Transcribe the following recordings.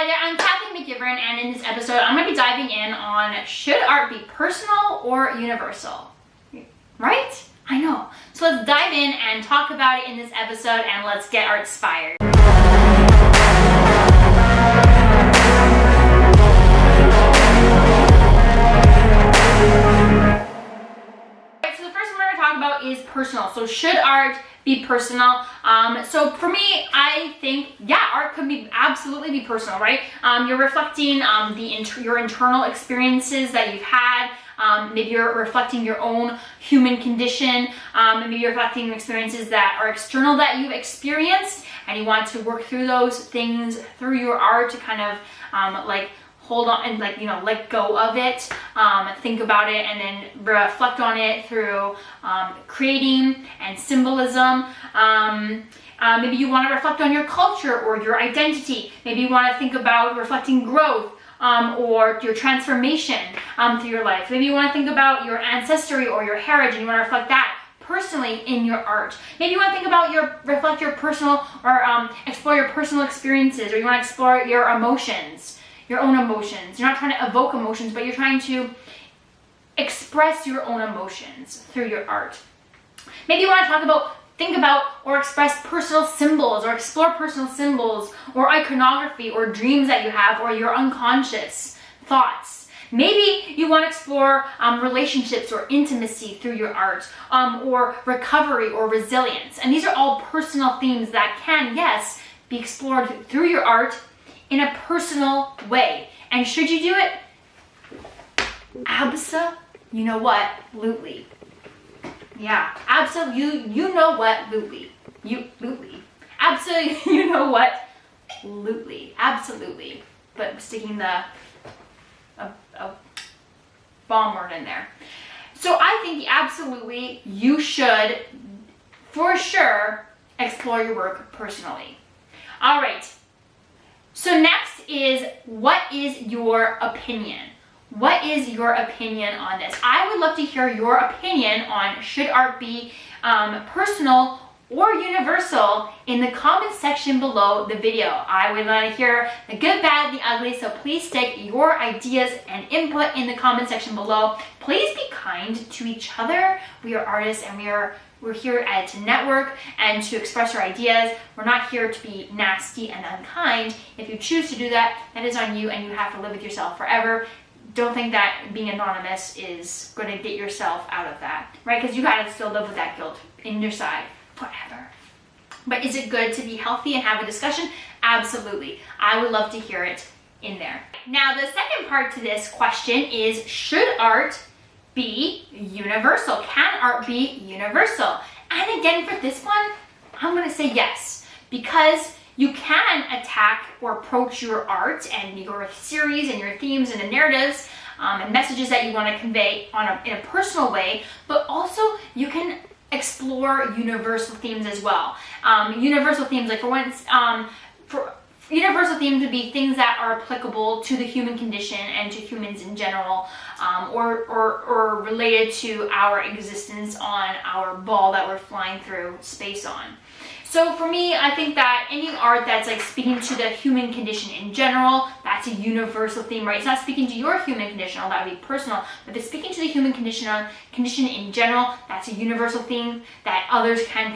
Hi there, I'm Kathleen McGiveron, and in this episode I'm going to be diving in on should art be personal or universal? Right? I know. So let's dive in and talk about it in this episode, and let's get art inspired. So the first one we're going to talk about is personal. So should art be personal? So for me, I think, yeah, art could be absolutely be personal, right? You're reflecting your internal experiences that you've had. Maybe you're reflecting your own human condition. Maybe you're reflecting experiences that are external that you've experienced, and you want to work through those things through your art to kind of hold on and let go of it, think about it, and then reflect on it through creating and symbolism. Maybe you want to reflect on your culture or your identity. Maybe you want to think about reflecting growth or your transformation through your life. Maybe you want to think about your ancestry or your heritage, and you want to reflect that personally in your art. Maybe you want to think about reflect your personal or explore your personal experiences, or you want to explore your emotions. Your own emotions. You're not trying to evoke emotions, but you're trying to express your own emotions through your art. Maybe you want to think about or express personal symbols, or explore personal symbols or iconography or dreams that you have, or your unconscious thoughts. Maybe you want to explore relationships or intimacy through your art, or recovery or resilience. And these are all personal themes that can, yes, be explored through your art in a personal way. And should you do it? Absolutely. Yeah, absolutely. You know what? Absolutely. But I'm sticking a bomb word in there. So I think absolutely you should, for sure, explore your work personally. All right. So next is, what is your opinion? What is your opinion on this? I would love to hear your opinion on should art be personal or universal in the comment section below the video. I would want to hear the good, bad, the ugly, so please stick your ideas and input in the comment section below. Please be kind to each other. We are artists, and we're here to network and to express our ideas. We're not here to be nasty and unkind. If you choose to do that, that is on you, and you have to live with yourself forever. Don't think that being anonymous is going to get yourself out of that, right? Because you gotta still live with that guilt in your side forever. But is it good to be healthy and have a discussion? Absolutely. I would love to hear it in there. Now, the second part to this question is, should art be universal? Can art be universal? And again, for this one, I'm going to say yes, because you can attack or approach your art and your series and your themes and the narratives and messages that you want to convey in a personal way, but also you can explore universal themes as well. Universal themes, like universal themes would be things that are applicable to the human condition and to humans in general, or related to our existence on our ball that we're flying through space on. So for me, I think that any art that's speaking to the human condition in general, that's a universal theme, right? It's not speaking to your human condition, although that would be personal, but it's speaking to the human condition in general, that's a universal theme that others can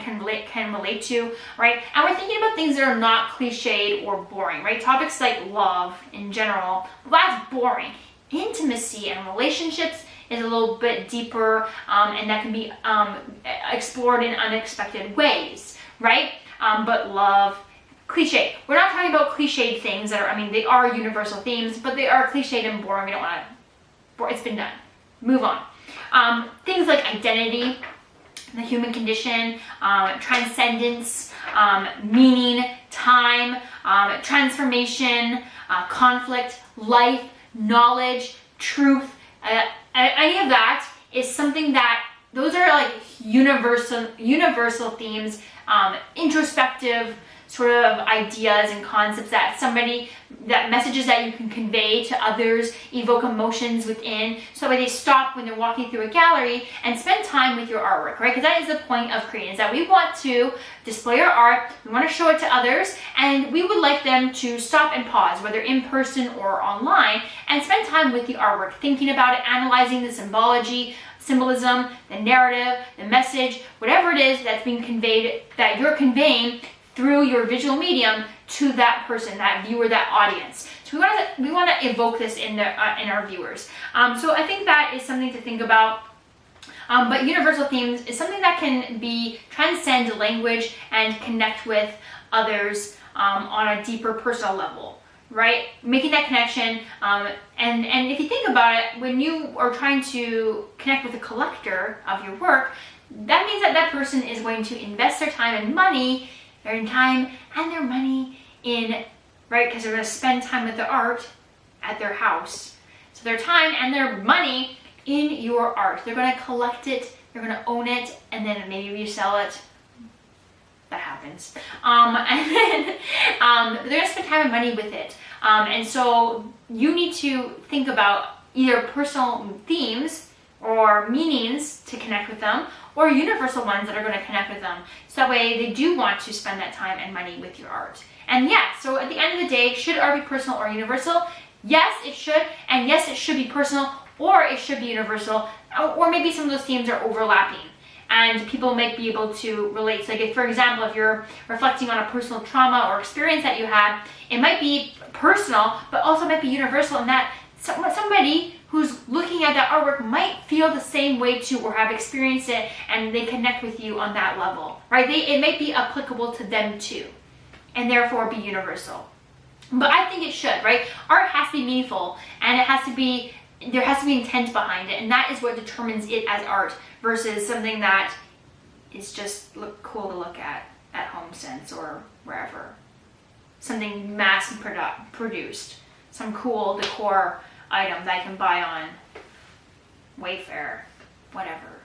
relate to, right? And we're thinking about things that are not cliched or boring, right? Topics like love in general, well, that's boring. Intimacy and relationships is a little bit deeper, and that can be explored in unexpected ways, right? But love, cliche. We're not talking about cliched things that are, they are universal themes, but they are cliched and boring. We don't want to, it's been done. Move on. Things like identity, the human condition, transcendence, meaning, time, transformation, conflict, life, knowledge, truth, any of that is something that, those are universal themes, introspective sort of ideas and concepts that messages that you can convey to others, evoke emotions within, so that way they stop when they're walking through a gallery and spend time with your artwork, right? Because that is the point of creating, is that we want to display our art, we want to show it to others, and we would like them to stop and pause, whether in person or online, and spend time with the artwork, thinking about it, analyzing the symbology, symbolism, the narrative, the message, whatever it is that's being conveyed, that you're conveying through your visual medium to that person, that viewer, that audience. So we want to evoke this in our viewers. So I think that is something to think about. But universal themes is something that can transcend language and connect with others on a deeper personal level, right? Making that connection. And if you think about it, when you are trying to connect with a collector of your work, that means that that person is going to invest their time and money, their time and their money in, right? Because they're going to spend time with the art at their house. So their time and their money in your art. They're going to collect it, they're going to own it, and then maybe resell it. That happens. And then they're going to spend time and money with it. And so you need to think about either personal themes or meanings to connect with them, or universal ones that are going to connect with them. So that way they do want to spend that time and money with your art. And yeah, so at the end of the day, should art be personal or universal? Yes, it should. And yes, it should be personal, or it should be universal, or maybe some of those themes are overlapping and people might be able to relate. So like if, for example, if you're reflecting on a personal trauma or experience that you had, it might be personal, but also might be universal in that somebody who's looking at that artwork might feel the same way too, or have experienced it, and they connect with you on that level, right? It might be applicable to them too, and therefore be universal. But I think it should, right? Art has to be meaningful, and there has to be intent behind it, and that is what determines it as art versus something that is just cool to look at HomeSense or wherever. Something mass produced, some cool decor item that I can buy on Wayfair, whatever,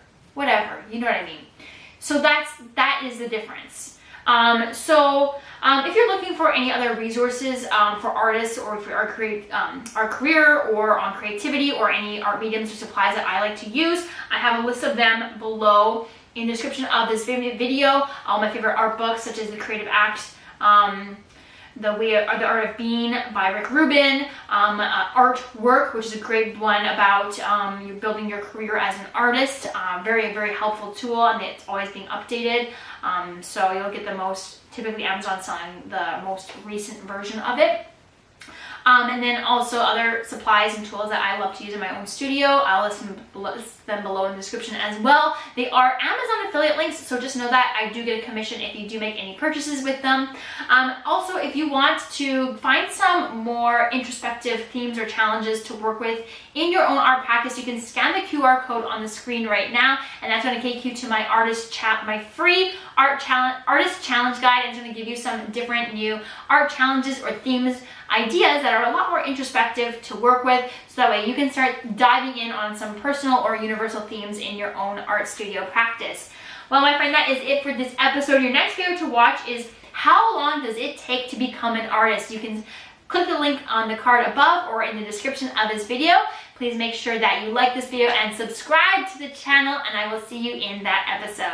you know what I mean? So that is the difference. If you're looking for any other resources for artists, or for our career, or on creativity, or any art mediums or supplies that I like to use, I have a list of them below in the description of this video. All my favorite art books, such as The Creative Act, The Art of Being by Rick Rubin, Artwork, which is a great one about you building your career as an artist. Very, very helpful tool, and it's always being updated. So you'll get typically Amazon selling the most recent version of it. And then also other supplies and tools that I love to use in my own studio. I'll list them below in the description as well. They are Amazon affiliate links, so just know that I do get a commission if you do make any purchases with them. Also, if you want to find some more introspective themes or challenges to work with in your own art practice, you can scan the QR code on the screen right now, and that's going to take you to my my free artist challenge guide. It's going to give you some different new art challenges or themes, ideas that are a lot more introspective to work with, so that way you can start diving in on some personal or universal themes in your own art studio practice. Well, my friend, that is it for this episode. Your next video to watch is how long does it take to become an artist? You can click the link on the card above or in the description of this video. Please make sure that you like this video and subscribe to the channel, and I will see you in that episode.